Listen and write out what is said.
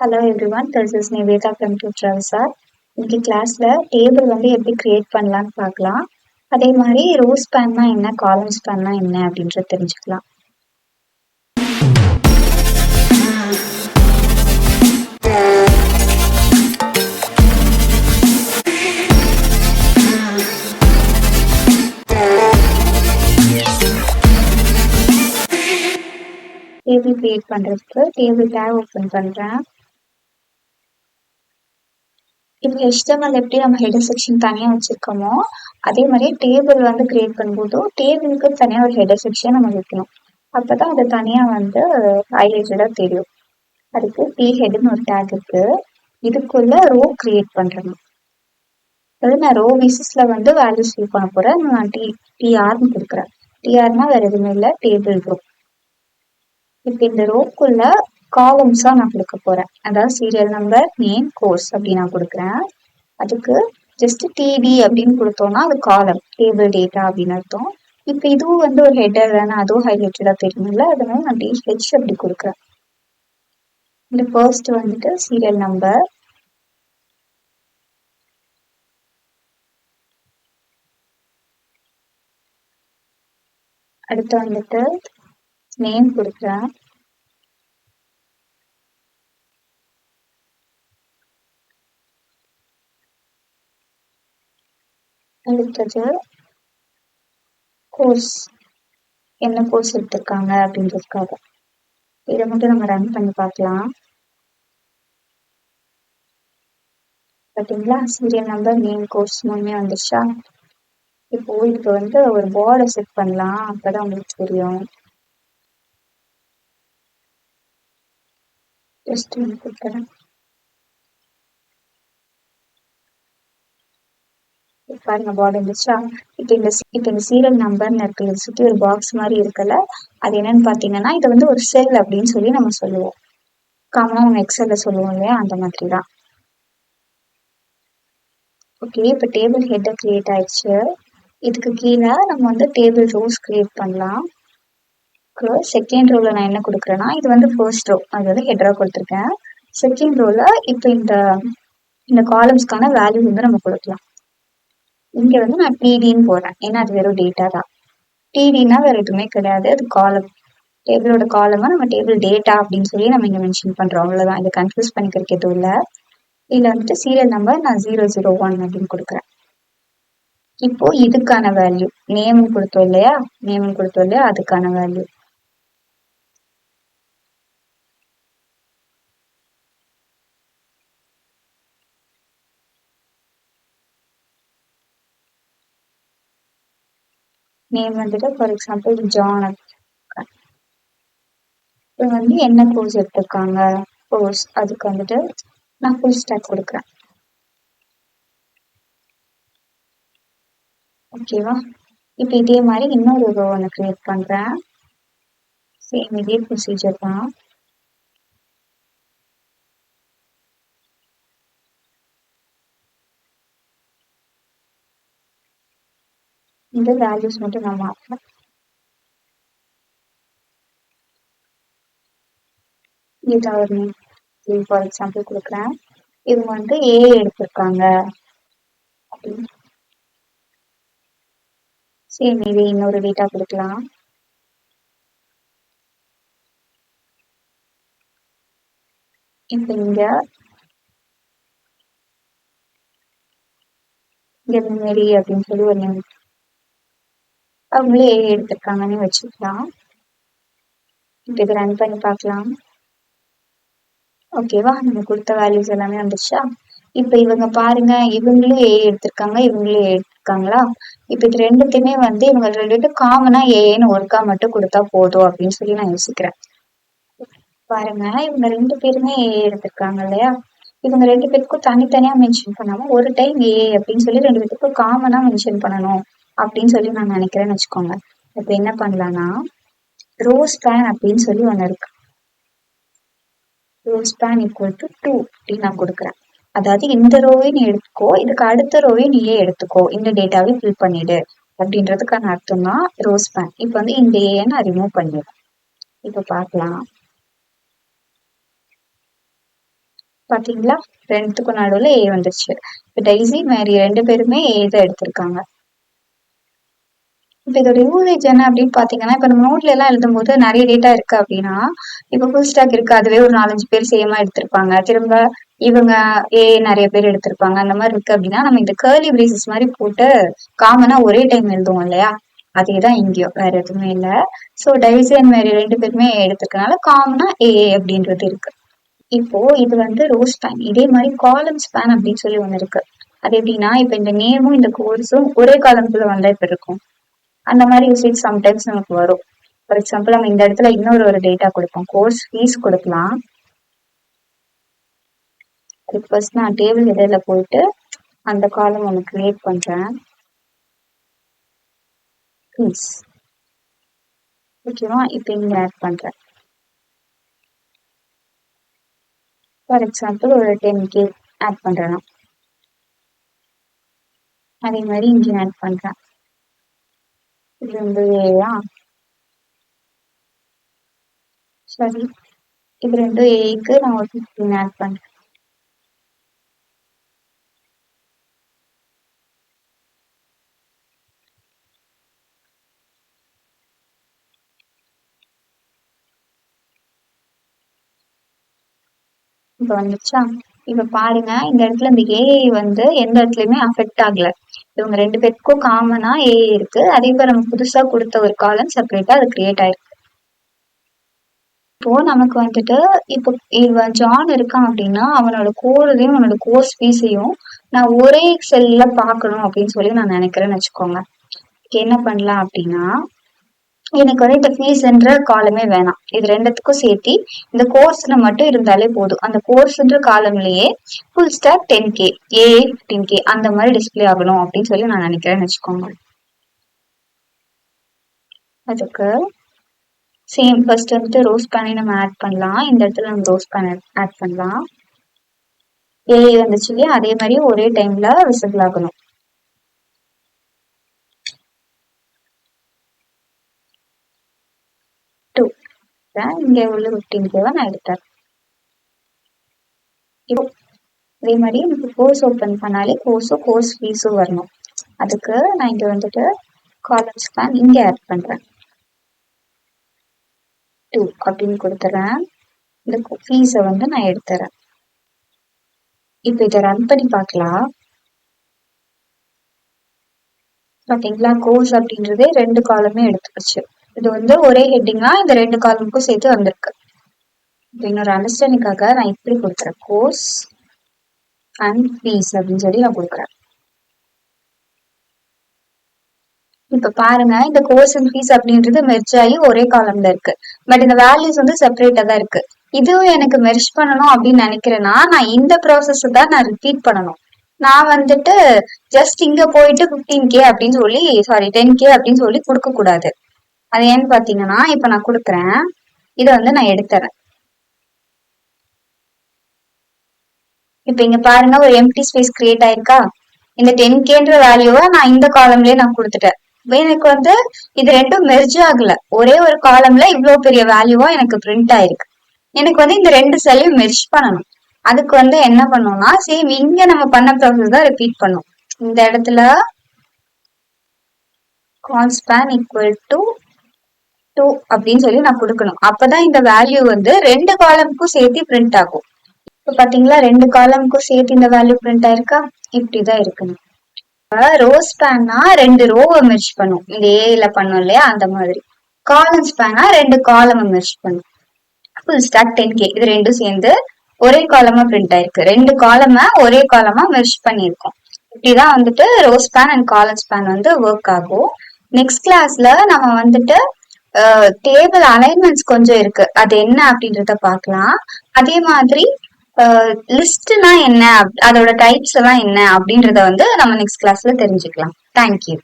Hello everyone, this is Nivedha from Tutralsar. இன்னைக்கு கிளாஸ்ல table வந்து எப்படி கிரியேட் பண்ணலாம்னு பார்க்கலாம். அதே மாதிரி ரோ ஸ்பேன்னா என்ன, காலம் ஸ்பேன்னா என்ன அப்படின்றத தெரிஞ்சுக்கலாம். டேபிள் கிரியேட் பண்றதுக்கு டேபிள் டேப் ஓப்பன் பண்றேன். இப்போ HTML எப்படி நம்ம ஹெடர் செக்ஷன் தனியா வச்சிருக்கோமோ அதே மாதிரி டேபிள் வந்து கிரியேட் பண்ணும்போதும் டேபிளுக்கு தனியா ஒரு ஹெடர் செக்ஷன் நம்ம வைக்கணும். அப்பதான் அது தனியா வந்து ஹைலைட்டடா தெரியும். அதுக்கு pheadன்னு ஒரு டேக் இருக்கு. இதுக்குள்ள ரோ கிரியேட் பண்றேன். அதாவது நான் ரோ பேசிஸ்ல வந்து வேல்யூஸ் ஃபில் பண்ண போறேன். நான் tr கொடுக்குறேன். trனா வேற எதுவுமே இல்லை, டேபிள் ரோ. இப்போ இந்த ரோக்குள்ள காலம்ஸா நான் கொடுக்க போறேன். அதாவது சீரியல் நம்பர், நேம், கோர்ஸ் அப்படி நான் கொடுக்குறேன். அதுக்கு ஜஸ்ட் டிடி அப்படின்னு கொடுத்தோம்னா அது காலம், டேபிள் டேட்டா அப்படின்னு அர்த்தம். இப்போ இதுவும் வந்து ஒரு ஹெட்டர் தானே, அதுவும் ஹைலைட்டடா தெரியும்ல, அதனால நான் ஹெச் அப்படி கொடுக்குறேன். இந்த ஃபர்ஸ்ட் வந்துட்டு சீரியல் நம்பர், அடுத்து வந்துட்டு நேம் கொடுக்குறேன். அடுத்தது கோர்ஸ், என்ன கோர்ஸ் எடுத்திருக்காங்க அப்படின்றதுக்காக. இதை மட்டும் நம்ம ரன் பண்ணி பார்க்கலாம். பார்த்தீங்களா, சீரியல் நம்பர், நேம், கோர்ஸ் மூணுமே வந்துருச்சா? இப்போ இதுக்கு வந்து ஒரு பார்டர் செட் பண்ணலாம், அப்பதான் உங்களுக்கு தெரியும். ஜஸ்ட் கொடுக்குறேன். பாருங்க பார்டர் இருந்துச்சா? இப்போ இந்த சீரியல் நம்பர்னு இருக்கு, இதை சுற்றி ஒரு பாக்ஸ் மாதிரி இருக்குல்ல, அது என்னன்னு பார்த்தீங்கன்னா இது வந்து ஒரு செல் அப்படின்னு சொல்லி நம்ம சொல்லுவோம். காமனாக நம்ம எக்ஸல்ல சொல்லுவோம் இல்லையா, அந்த மாதிரி தான். ஓகே, இப்போ டேபிள் ஹெட்டர் கிரியேட் ஆயிடுச்சு. இதுக்கு கீழே நம்ம வந்து டேபிள் ரோஸ் கிரியேட் பண்ணலாம். செகண்ட் ரோல நான் என்ன கொடுக்குறேன்னா, இது வந்து ஃபர்ஸ்ட் ரோ, அது வந்து ஹெட்டரா கொடுத்துருக்கேன். செகண்ட் ரோல இப்போ இந்த காலம்ஸ்க்கான வேல்யூ வந்து நம்ம கொடுக்கலாம். இங்க வந்து நான் டிடின்னு போடுறேன், ஏன்னா அது வெறும் டேட்டா தான். டிடினா வேற எதுவுமே கிடையாது, அது காலம். டேபிளோட காலமா நம்ம டேபிள் டேட்டா அப்படின்னு சொல்லி நம்ம இங்க மென்ஷன் பண்றோம், அவ்வளவுதான். இதை கன்ஃபியூஸ் பண்ணிக்கிறதுக்கு எதுவும் இல்லை. இதுல வந்துட்டு சீரியல் நம்பர் நான் 001 அப்படின்னு கொடுக்குறேன். இப்போ இதுக்கான வேல்யூ நேம் கொடுத்தோம் இல்லையா, அதுக்கான வேல்யூ. நேம் வந்துட்டு ஃபார் எக்ஸாம்பிள் ஜான். இப்போ வந்து என்ன கோர்ஸ் எடுத்திருக்காங்க, கோர்ஸ், அதுக்கு வந்துட்டு நான் ஃபுல் ஸ்டாக் கொடுக்குறேன். ஓகேவா? இப்போ இதே மாதிரி இன்னொரு ரோ ஒன்று கிரியேட் பண்றேன். சேம் இதே ப்ரொசீஜர் தான். இந்த வேல்யூஸ் மட்டும் நான் மாற்றேன். இது ஒரு நேம் ஃபார் எக்ஸாம்பிள் கொடுக்குறேன். இவங்க வந்து ஏ எடுத்திருக்காங்க அப்படின்னு. சேம் இது இன்னொரு டேட்டா கொடுக்கலாம். இப்போ இங்க மேரி அப்படின்னு சொல்லி ஒரு நேம், அவங்களே ஏ எடுத்திருக்காங்கன்னு வச்சுக்கலாம். இப்போ இதை ரன் பண்ணி பார்க்கலாம். ஓகேவா, நம்ம கொடுத்த வேல்யூஸ் எல்லாமே வந்துருச்சா? இப்போ இவங்க பாருங்க, இவங்களும் ஏ எடுத்திருக்காங்க, இவங்களும் ஏ எடுத்திருக்காங்களா? இப்போ இது ரெண்டுத்தையுமே வந்து இவங்க ரெண்டு காமனா ஏன்னு ஒர்க்கா மட்டும் கொடுத்தா போதும் அப்படின்னு சொல்லி நான் யோசிக்கிறேன். பாருங்க, இவங்க ரெண்டு பேருமே ஏ எடுத்திருக்காங்க இல்லையா? இவங்க ரெண்டு பேருக்கும் தனித்தனியா மென்ஷன் பண்ணாம ஒரு டைம் ஏ அப்படின்னு சொல்லி ரெண்டு பேருக்கும் காமனா மென்ஷன் பண்ணணும் அப்படின்னு சொல்லி நான் நினைக்கிறேன்னு வச்சுக்கோங்க. இப்போ என்ன பண்ணலாம்னா, ரோ ஸ்பேன் அப்படின்னு சொல்லி ஒன்று இருக்கு. ரோ ஸ்பேன் ஈக்குவல் டு 2 அப்படின்னு நான் கொடுக்குறேன். அதாவது இந்த ரோவையும் நீ எடுத்துக்கோ, இதுக்கு அடுத்த ரோவையும் நீயே எடுத்துக்கோ, இந்த டேட்டாவை ஃபில் பண்ணிடு அப்படின்றதுக்கான அர்த்தம் தான் ரோ ஸ்பேன். இப்போ வந்து இந்த ஏ நான் ரிமூவ் பண்ணிடுறேன். இப்போ பார்க்கலாம். பாத்தீங்களா, ரெண்டுத்துக்கும் நடுவுல ஏ வந்துருச்சு. இப்ப டெய்ஸி மேரி 2 பேருமே ஏ தான் எடுத்திருக்காங்க. இப்ப இதோட யூசேஜ் என்ன அப்படின்னு பாத்தீங்கன்னா, இப்ப நம்ம நோட்ல எல்லாம் எழுதும்போது நிறைய டேட்டா இருக்கு அப்படின்னா, இப்ப ஃபுல் ஸ்டாக் இருக்கு, அதுவே ஒரு 4-5 பேர் சேமா எடுத்திருப்பாங்க. திரும்ப இவங்க ஏ நிறைய பேர் எடுத்திருப்பாங்க. அந்த மாதிரி இருக்கு அப்படின்னா நம்ம இந்த கர்லி பிரேசஸ் மாதிரி போட்டு காமனா ஒரே டைம் எழுதுவோம் இல்லையா, அதேதான் இங்கேயும், வேற எதுவுமே இல்ல. சோ டெய்ஸி அண்ட் மேரி 2 பேருமே எடுத்திருக்கனால காமனா ஏ அப்படின்றது இருக்கு. இப்போ இது வந்து ரோ ஸ்பேன். இதே மாதிரி காலம் ஸ்பேன் அப்படின்னு சொல்லி ஒண்ணு இருக்கு. அது எப்படின்னா, இப்ப இந்த நேமும் இந்த கோர்ஸும் ஒரே காலம்குள்ள வந்தா இப்ப இருக்கும். அந்த மாதிரி யூசேஜ் சம்டைம்ஸ் நமக்கு வரும். ஃபார் எக்ஸாம்பிள் நம்ம இந்த இடத்துல இன்னொரு ஒரு டேட்டா கொடுப்போம், கோர்ஸ் ஃபீஸ் கொடுக்கலாம். அதுக்கு ஃபர்ஸ்ட் நான் டேபிள் ஹெடர்ல போயிட்டு அந்த காலம் ஒன்று கிரியேட் பண்றேன், ஃபீஸ். ஓகேவா, இப்போ இங்க ஆட் பண்றேன். ஃபார் எக்ஸாம்பிள் ஒரு 10K ஆட் பண்றேன். அதே மாதிரி இங்கே ஆட் பண்றேன். இது வந்து ஏயா, சரி, இது 2 ஏக்கு நான் ஒரு 15 ஆட் பண்றேன். இப்ப வந்துச்சா, இப்ப பாருங்க இந்த இடத்துல இந்த ஏ வந்து எந்த இடத்துலயுமே அஃபெக்ட் ஆகல. இவங்க 2 பேருக்கும் காமனா ஏ இருக்கு. அதே மாதிரி நம்ம புதுசா கொடுத்த ஒரு காலம் செப்பரேட்டா அது கிரியேட் ஆயிருக்கு. இப்போ நமக்கு வந்துட்டு இப்போ இவன் ஜான் இருக்கான் அப்படின்னா அவனோட கோர்ஸையும் அவனோட கோர்ஸ் ஃபீஸையும் நான் ஒரே செல்ல பார்க்கணும் அப்படின்னு சொல்லி நான் நினைக்கிறேன்னு வச்சுக்கோங்க. என்ன பண்ணலாம் அப்படின்னா, எனக்கு வந்து இந்த ஃபீஸ்ன்ற காலமே வேணாம், இது ரெண்டுத்துக்கும் சேர்த்து இந்த கோர்ஸ்ல மட்டும் இருந்தாலே போதும். அந்த கோர்ஸ்ன்ற காலம்லயே ஃபுல் ஸ்டாக் 10K, ஏ 15K அந்த மாதிரி டிஸ்பிளே ஆகணும் அப்படின்னு சொல்லி நான் நினைக்கிறேன்னு வச்சுக்கோங்க. அதுக்கு சேம் ஃபர்ஸ்ட் வந்துட்டு ரோஸ் பேனை நம்ம ஆட் பண்ணலாம். இந்த இடத்துல நம்ம ரோஸ் பேன் ஆட் பண்ணலாம். ஏ வந்துச்சு இல்லையா, அதே மாதிரி ஒரே டைம்ல விசிபிள் ஆகணும். இங்க உள்ள 15K நான் எடுத்தேன். இப்போ அதே மாதிரி எனக்கு கோர்ஸ் ஓப்பன் பண்ணாலே கோர்ஸ் ஃபீஸும் வரணும். அதுக்கு நான் இங்க வந்துட்டு காலம் ஸ்பேன் இங்க ஆட் பண்றேன், 2 அப்படின்னு கொடுத்துறேன். இந்த ஃபீஸை வந்து நான் எடுத்துறேன். இப்ப இதை ரன் பண்ணி பார்க்கலாம். பாத்தீங்களா, கோர்ஸ் அப்படின்றதே 2 காலமே எடுத்துக்கிச்சு. இது வந்து ஒரே ஹெட்டிங்கா இந்த 2 காலமுக்கும் சேர்த்து வந்திருக்கு. இப்போ இன்னொரு அண்டர்ஸ்டாண்டிங்காக நான் இப்படி கொடுக்குறேன், கோர்ஸ் அண்ட் ஃபீஸ் அப்படின்னு சொல்லி நான் கொடுக்குறேன். இப்ப பாருங்க, இந்த கோர்ஸ் அண்ட் ஃபீஸ் அப்படின்றது மெர்ஜ் ஆகி ஒரே காலம்ல இருக்கு. பட் இந்த வேல்யூஸ் வந்து செப்பரேட்டா தான் இருக்கு. இதுவும் எனக்கு மெர்ஜ் பண்ணணும் அப்படின்னு நினைக்கிறேன்னா நான் இந்த ப்ராசஸ் தான் நான் ரிப்பீட் பண்ணணும். நான் வந்துட்டு ஜஸ்ட் இங்க போயிட்டு 15K அப்படின்னு சொல்லி, சாரி 10K அப்படின்னு சொல்லி கொடுக்க கூடாது. அது ஏன்னு பாத்தீங்கன்னா, இப்ப நான் கொடுக்குறேன், இதை வந்து நான் எடுத்துறேன். இப்ப இங்க பாருங்க ஒரு எம்டி ஸ்பேஸ் கிரியேட் ஆயிருக்கா. இந்த 10Kன்ற வேல்யூவை நான் இந்த காலம்லயே நான் கொடுத்துட்டேன். எனக்கு வந்து இது ரெண்டும் மெர்ஜ் ஆகல, ஒரே ஒரு காலம்ல இவ்வளவு பெரிய வேல்யூவா எனக்கு பிரிண்ட் ஆயிருக்கு. எனக்கு வந்து இந்த 2 செல்லையும் மெர்ஜ் பண்ணணும். அதுக்கு வந்து என்ன பண்ணோம்னா, சேம் இங்க நம்ம பண்ண ப்ராசஸ் தான் ரிப்பீட் பண்ணும். இந்த இடத்துல கால் ஸ்பேன் ஈக்குவல் டு 2 அப்படின்னு சொல்லி நான் கொடுக்கணும். அப்பதான் இந்த வேல்யூ வந்து 2 காலமுக்கும் சேர்த்து பிரிண்ட் ஆகும். இப்ப பாத்தீங்களா, 2 காலமுக்கும் சேர்த்து இந்த வேல்யூ பிரிண்ட் ஆயிருக்கா. இப்படிதான் இருக்கணும். ரோ ஸ்பேன்னா 2 ரோவை மெர்ஜ் பண்ணும், இந்த ஏல பண்ணும் இல்லையா அந்த மாதிரி. காலம் ஸ்பேனா 2 காலம் மெர்ஜ் பண்ணும். ஃபுல் ஸ்டாக் 10K இது ரெண்டும் சேர்ந்து ஒரே காலமா பிரிண்ட் ஆயிருக்கு. 2 காலமா ஒரே காலமா மெர்ஜ் பண்ணியிருக்கோம். இப்படிதான் வந்துட்டு row span and column span வந்து ஒர்க் ஆகும். நெக்ஸ்ட் கிளாஸ்ல நம்ம வந்துட்டு டேபிள் அலைன்மெண்ட்ஸ் கொஞ்சம் இருக்கு, அது என்ன அப்படின்றத பார்க்கலாம். அதே மாதிரி லிஸ்ட்னா என்ன, அதோட டைப்ஸ் எல்லாம் என்ன அப்படின்றத வந்து நம்ம நெக்ஸ்ட் கிளாஸ்ல தெரிஞ்சுக்கலாம். தேங்க்யூ.